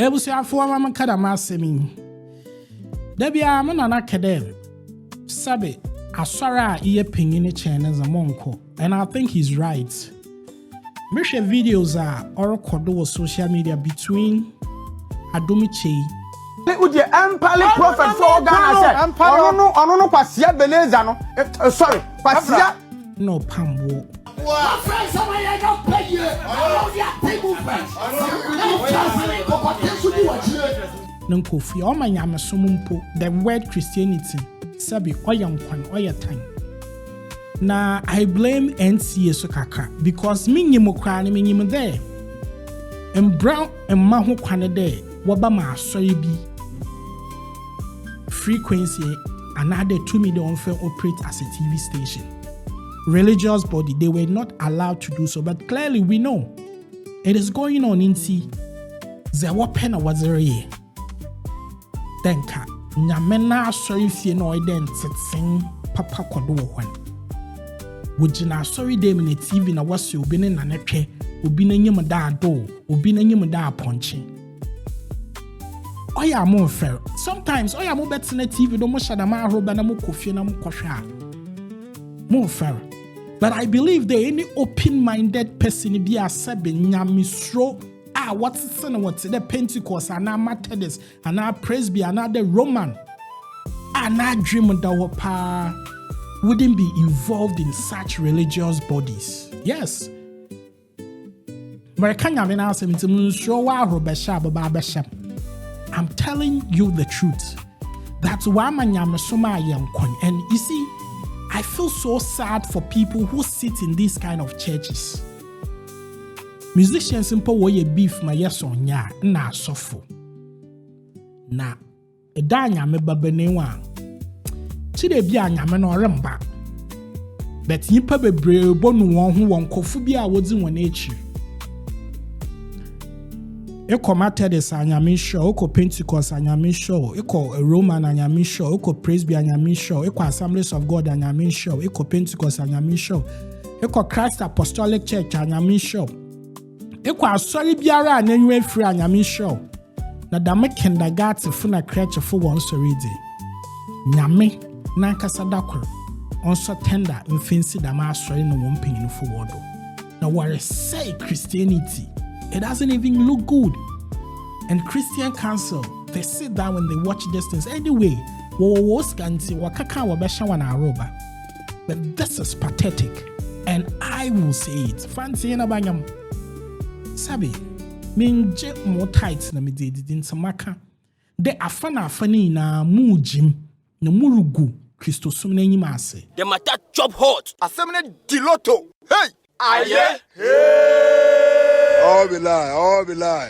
Ebusiafo ama kada masemi. Debia mo nana kede. Sabe asora iye pingine chene za monko. And I think he's right. Me share videos or kodo social media between Adom Kyei. Uje empali prophet for Ghana say. Ono no kwasia beleza no. Sorry, kwasia no Opambour. My friends, somebody I don't pay you. Nkofi o manyame somumpo the word Christianity sabi oyankwan oyatan. Na I blame NCA so kaka because minyim kra ne minyim there. Brown emma ho kwane there woba ma asori bi frequency another 2 million fair operate as a TV station. Religious body, they were not allowed to do so, but clearly we know it is going on in see the weapon was here. Then ka nyamena sorry fie no iden tsetsen papa kodo hwan. Wojina sorry dem na TV na wase obi ne nanetwe, obi na nyim da ado, obi na nyim da aponche. Oya mo fair. Sometimes oya mo betena TV do mo shada ma roba na mo kofie na mo kohwa. Mo fair. But I believe there any open-minded person be a sebe nyamisro what's the Pentecost and our Methodist and our Presby and the Roman and our dream that pa wouldn't be involved in such religious bodies. Yes. I'm telling you the truth. That's why and you see, I feel so sad for people who sit in these kind of churches. Musicians simple way beef my yes on ya na sofo. Na edanya me babenewa. Chide bia nyame no remba. But yipa bebre bonu won ho won kofu bia wodi won echi. Eko Methodist anyame show, eko Pentecost anyame show, eko Roman anyame show, eko Presby anyame show, eko Assemblies of God anyame show, eko Pentecost anyame show, eko Christ Apostolic Church anyame show, eko asori biara anenwe free anyame show. Na dame kindergarten funa creche for one soridi. Nyame na nkasa dakor. Onso tender mfinsi dama asori no wompin no for wodo. Na what say Christianity, it doesn't even look good. And Christian Council, they sit down when they watch these things. Anyway, but this is pathetic. And I will say it. Fancy na banyam. Sabi, minje more tight na me did in Samaka. De afani na mujim na murugu Christo sumne nyimase. The matter job hot. Asemne diloto. Hey! Aye. All be lie.